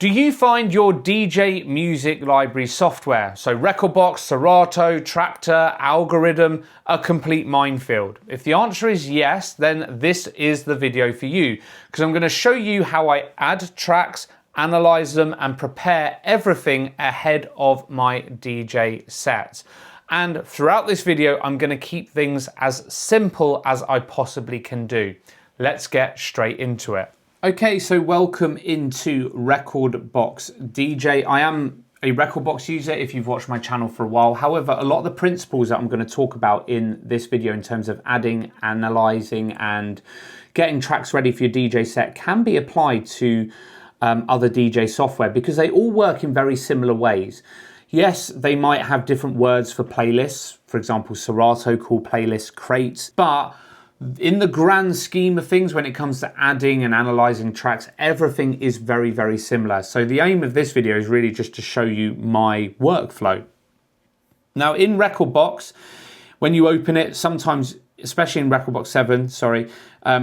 Do you find your DJ music library software, so Rekordbox, Serato, Tractor, Algorithm, a complete minefield? If the answer is yes, then this is the video for you, because I'm going to show you how I add tracks, analyze them, and prepare everything ahead of my DJ sets. And throughout this video, I'm going to keep things as simple as I possibly can do. Let's get straight into it. Okay, so welcome into Rekordbox DJ. I am a Rekordbox user if you've watched my channel for a while. However, a lot of the principles that I'm going to talk about in this video in terms of adding, analyzing, and getting tracks ready for your DJ set can be applied to other DJ software because they all work in very similar ways. Yes, they might have different words for playlists. For example, Serato call playlists crates, but in the grand scheme of things, when it comes to adding and analyzing tracks, everything is very, very similar. So the aim of this video is really just to show you my workflow. Now in Rekordbox, when you open it, sometimes, especially in Rekordbox 7,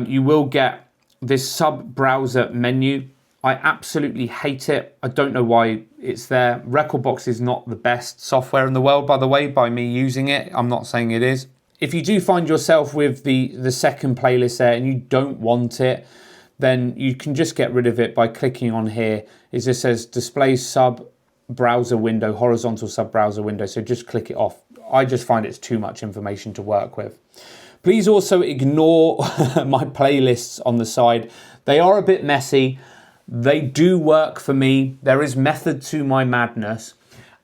you will get this sub-browser menu. I absolutely hate it. I don't know why it's there. Rekordbox is not the best software in the world, by the way, by me using it. I'm not saying it is. If you do find yourself with the second playlist there and you don't want it, then you can just get rid of it by clicking on here. It just says display sub-browser window, horizontal sub-browser window. So just click it off. I just find it's too much information to work with. Please also ignore my playlists on the side. They are a bit messy. They do work for me. There is method to my madness.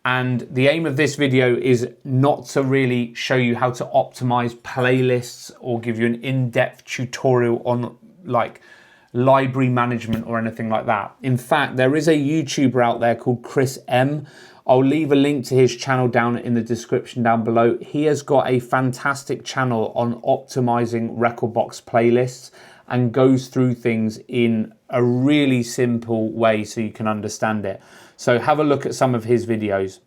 And the aim of this video is not to really show you how to optimize playlists or give you an in-depth tutorial on like library management or anything like that. In fact, there is a YouTuber out there called Chris M. I'll leave a link to his channel down in the description down below. He has got a fantastic channel on optimizing Rekordbox playlists and goes through things in a really simple way so you can understand it. So have a look at some of his videos.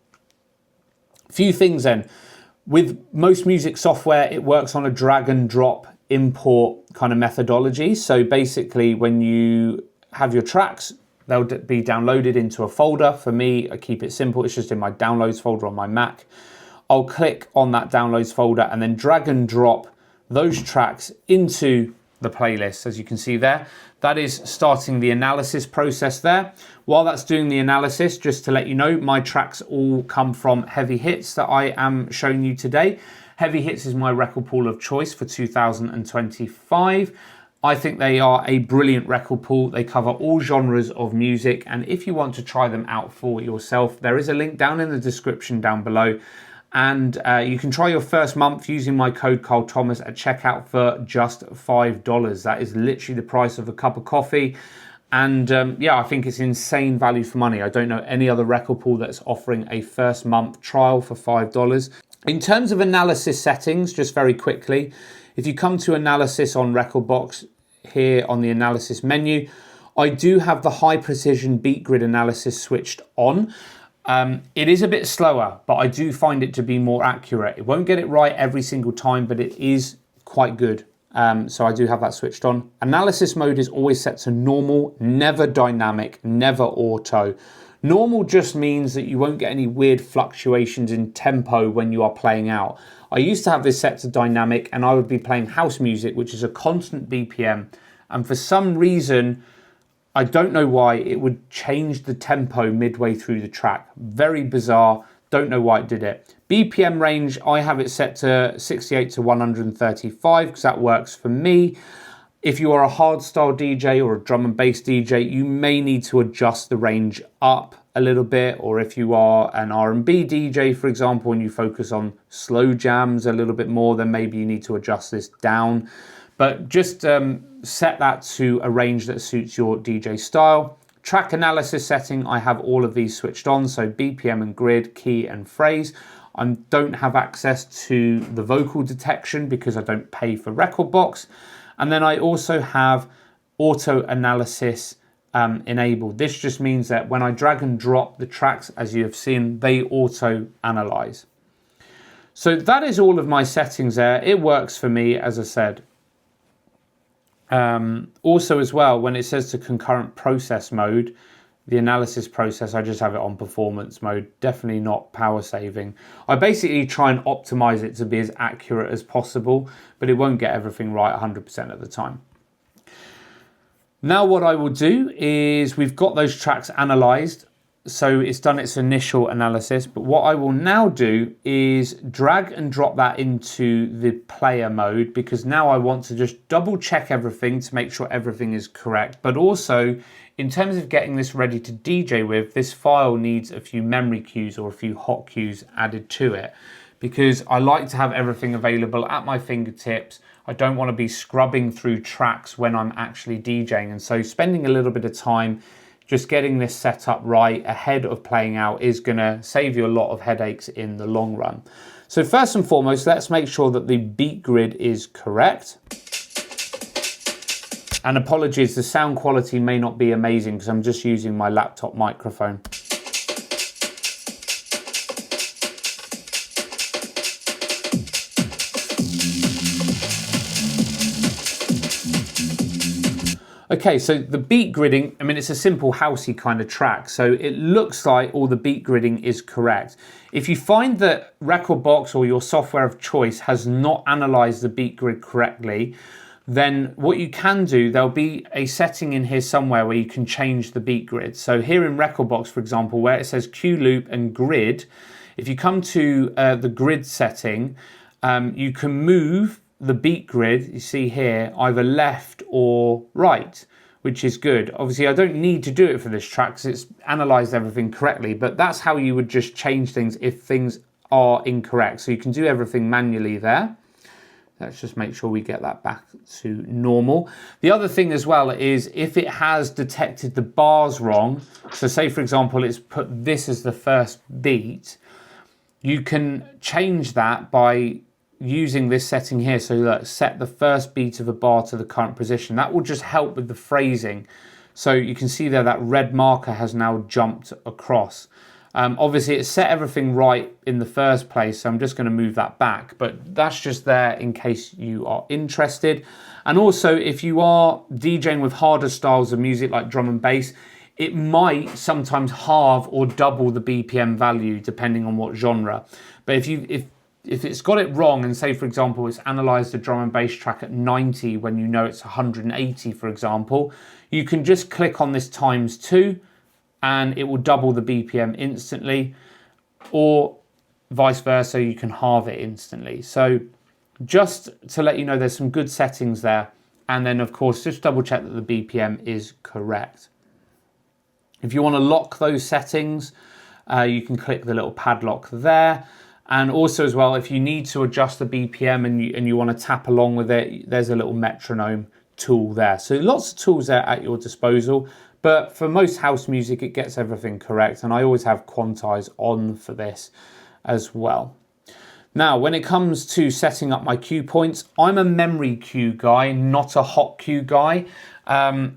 A few things then. With most music software, it works on a drag and drop import kind of methodology. So basically when you have your tracks, they'll be downloaded into a folder. For me, I keep it simple. It's just in my downloads folder on my Mac. I'll click on that downloads folder and then drag and drop those tracks into the playlist, as you can see there. That is starting the analysis process there. While that's doing the analysis, just to let you know, my tracks all come from Heavy Hits that I am showing you today. Heavy Hits is my record pool of choice for 2025. I think they are a brilliant record pool. They cover all genres of music, and if you want to try them out for yourself, there is a link down in the description down below. And you can try your first month using my code KARLTHOMAS at checkout for just $5. That is literally the price of a cup of coffee. And yeah, I think it's insane value for money. I don't know any other record pool that's offering a first month trial for $5. In terms of analysis settings, just very quickly, if you come to analysis on Rekordbox here on the analysis menu, I do have the high precision beat grid analysis switched on. It is a bit slower, but I do find it to be more accurate. It won't get it right every single time, but it is quite good. So I do have that switched on. Analysis mode is always set to normal, never dynamic, never auto. Normal just means that you won't get any weird fluctuations in tempo when you are playing out. I used to have this set to dynamic and I would be playing house music, which is a constant BPM. And for some reason, I don't know why, it would change the tempo midway through the track. Very bizarre. Don't know why it did it. BPM range, I have it set to 68 to 135 because that works for me. If you are a hardstyle DJ or a drum and bass DJ, you may need to adjust the range up a little bit. Or if you are an R&B DJ, for example, and you focus on slow jams a little bit more, then maybe you need to adjust this down. But just set that to a range that suits your DJ style. Track analysis setting, I have all of these switched on. So BPM and grid, key and phrase. I don't have access to the vocal detection because I don't pay for Rekordbox. And then I also have auto analysis enabled. This just means that when I drag and drop the tracks, as you have seen, they auto analyze. So that is all of my settings there. It works for me, as I said. Also as well, when it says to concurrent process mode, the analysis process, I just have it on performance mode, definitely not power saving. I basically try and optimize it to be as accurate as possible, but it won't get everything right 100% of the time. Now what I will do is, we've got those tracks analyzed, so it's done its initial analysis, but what I will now do is drag and drop that into the player mode, because now I want to just double check everything to make sure everything is correct. But also, in terms of getting this ready to DJ with, this file needs a few memory cues or a few hot cues added to it, because I like to have everything available at my fingertips. I don't want to be scrubbing through tracks when I'm actually DJing, and so spending a little bit of time just getting this set up right ahead of playing out is going to save you a lot of headaches in the long run. So first and foremost, let's make sure that the beat grid is correct. And apologies, the sound quality may not be amazing because I'm just using my laptop microphone. Okay, so the beat gridding, I mean, it's a simple housey kind of track, so it looks like all the beat gridding is correct. If you find that Rekordbox or your software of choice has not analyzed the beat grid correctly, then what you can do, there'll be a setting in here somewhere where you can change the beat grid. So here in Rekordbox, for example, where it says cue loop and grid, if you come to the grid setting, you can move the beat grid, you see here, either left or right, which is good. Obviously, I don't need to do it for this track because it's analyzed everything correctly, but that's how you would just change things if things are incorrect. So you can do everything manually there. Let's just make sure we get that back to normal. The other thing as well is if it has detected the bars wrong, so say for example, it's put this as the first beat, you can change that by using this setting here. So look, set the first beat of a bar to the current position. That will just help with the phrasing. So you can see there that red marker has now jumped across. Obviously it set everything right in the first place, so I'm just going to move that back, but that's just there in case you are interested. And also, if you are DJing with harder styles of music like drum and bass, it might sometimes halve or double the BPM value depending on what genre. But if it's got it wrong, and say for example it's analysed a drum and bass track at 90 when you know it's 180 for example, you can just click on this ×2 and it will double the BPM instantly, or vice versa, you can halve it instantly. So just to let you know, there's some good settings there, and then of course just double check that the BPM is correct. If you want to lock those settings, you can click the little padlock there. And also as well, if you need to adjust the BPM and you want to tap along with it, there's a little metronome tool there. So lots of tools there at your disposal. But for most house music, it gets everything correct. And I always have quantize on for this as well. Now, when it comes to setting up my cue points, I'm a memory cue guy, not a hot cue guy.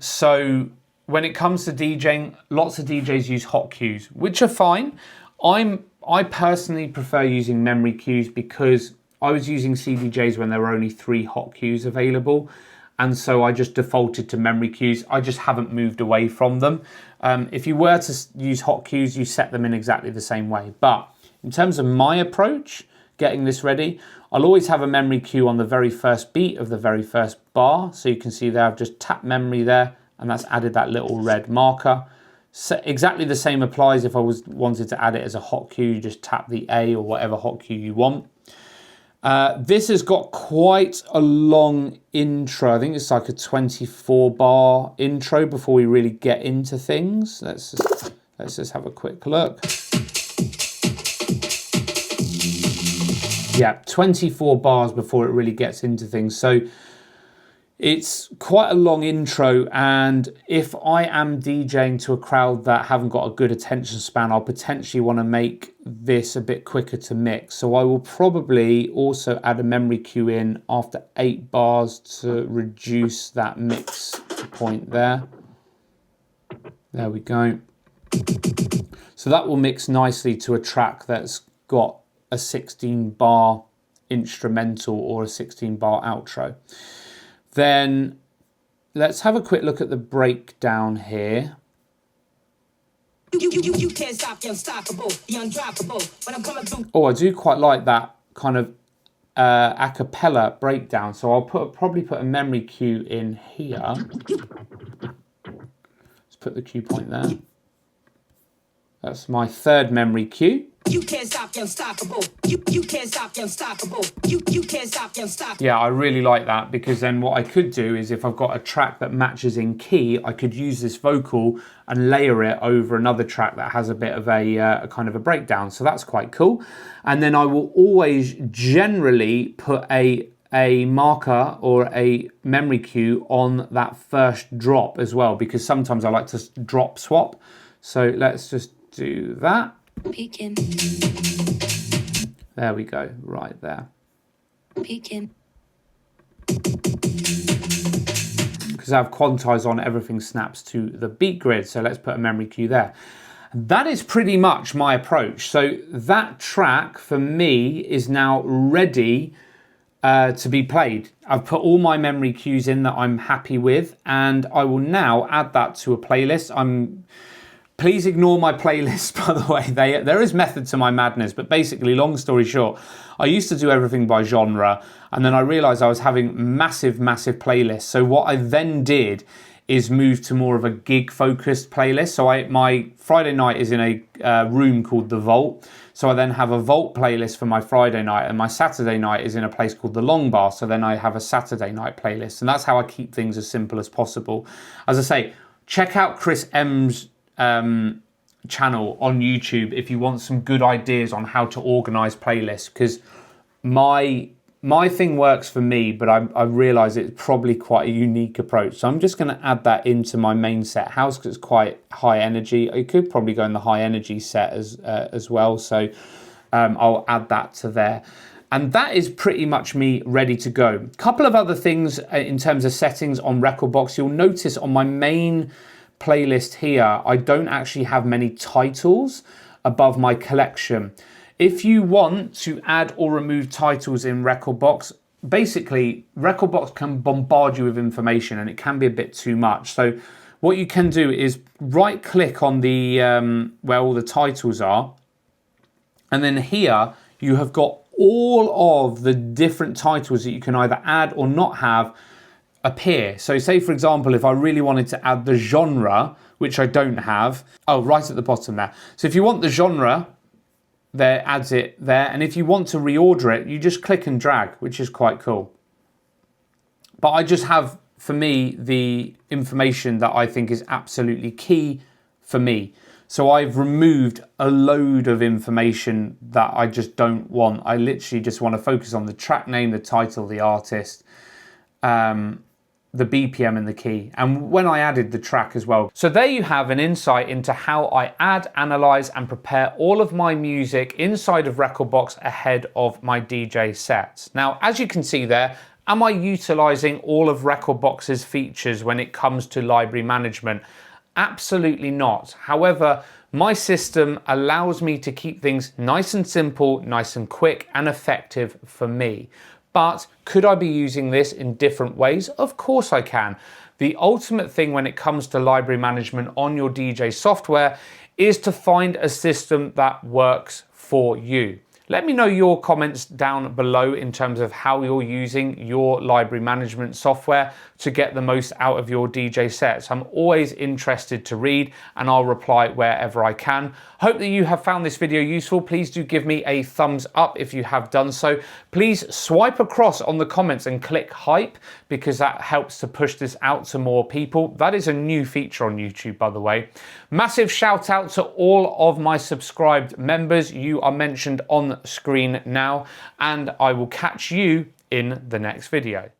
So when it comes to DJing, lots of DJs use hot cues, which are fine. I personally prefer using memory cues because I was using CDJs when there were only 3 hot cues available. And so I just defaulted to memory cues. I just haven't moved away from them. If you were to use hot cues, you set them in exactly the same way. But in terms of my approach, getting this ready, I'll always have a memory cue on the very first beat of the very first bar. So you can see there, I've just tapped memory there, and that's added that little red marker. So exactly the same applies if I wanted to add it as a hot cue. You just tap the A or whatever hot cue you want. This has got quite a long intro. I think it's like a 24 bar intro before we really get into things. Let's just have a quick look. Yeah, 24 bars before it really gets into things. So it's quite a long intro, and if I am DJing to a crowd that haven't got a good attention span, I'll potentially want to make this a bit quicker to mix. So I will probably also add a memory cue in after 8 bars to reduce that mix point there. There we go. So that will mix nicely to a track that's got a 16 bar instrumental or a 16 bar outro. Then let's have a quick look at the breakdown here. You can't stop the unstoppable, the undroppable. When I'm coming through. Oh, I do quite like that kind of a cappella breakdown. So I'll probably put a memory cue in here. Let's put the cue point there. That's my third memory cue. You can't stop the unstoppable. You can't stop the unstoppable. You can't stop the unstoppable. Yeah, I really like that, because then what I could do is, if I've got a track that matches in key, I could use this vocal and layer it over another track that has a bit of a kind of a breakdown. So that's quite cool. And then I will always generally put a marker or a memory cue on that first drop as well, because sometimes I like to drop swap. So let's just do that. Peeking. There we go, right there. Peeking. Because I have quantize on, everything snaps to the beat grid. So let's put a memory cue there. That is pretty much my approach. So that track for me is now ready to be played. I've put all my memory cues in that I'm happy with, and I will now add that to a playlist. Please ignore my playlist, by the way. There is method to my madness, but basically, long story short, I used to do everything by genre, and then I realized I was having massive playlists. So what I then did is move to more of a gig-focused playlist. So my Friday night is in a room called The Vault. So I then have a Vault playlist for my Friday night, and my Saturday night is in a place called The Long Bar. So then I have a Saturday night playlist, and that's how I keep things as simple as possible. As I say, check out Chris M's channel on YouTube if you want some good ideas on how to organize playlists, because my thing works for me, but I realize it's probably quite a unique approach. So I'm just going to add that into my main set house, because it's quite high energy. It could probably go in the high energy set as well. So I'll add that to there. And that is pretty much me ready to go. A couple of other things in terms of settings on Rekordbox. You'll notice on my main playlist here, I don't actually have many titles above my collection. If you want to add or remove titles in Rekordbox, basically Rekordbox can bombard you with information and it can be a bit too much. So what you can do is right click on the where all the titles are, and then here you have got all of the different titles that you can either add or not have appear. So say for example, if I really wanted to add the genre, which I don't have, oh, right at the bottom there. So if you want the genre, there adds it there, and if you want to reorder it, you just click and drag, which is quite cool. But I just have, for me, the information that I think is absolutely key for me. So I've removed a load of information that I just don't want. I literally just want to focus on the track name, the title, the artist, the BPM and the key, and when I added the track as well. So there you have an insight into how I add, analyze, and prepare all of my music inside of Rekordbox ahead of my DJ sets. Now, as you can see there, am I utilizing all of Rekordbox's features when it comes to library management? Absolutely not. However, my system allows me to keep things nice and simple, nice and quick and effective for me. But could I be using this in different ways? Of course I can. The ultimate thing when it comes to library management on your DJ software is to find a system that works for you. Let me know your comments down below in terms of how you're using your library management software to get the most out of your DJ sets. I'm always interested to read, and I'll reply wherever I can. Hope that you have found this video useful. Please do give me a thumbs up if you have done so. Please swipe across on the comments and click hype, because that helps to push this out to more people. That is a new feature on YouTube, by the way. Massive shout out to all of my subscribed members. You are mentioned on screen now, and I will catch you in the next video.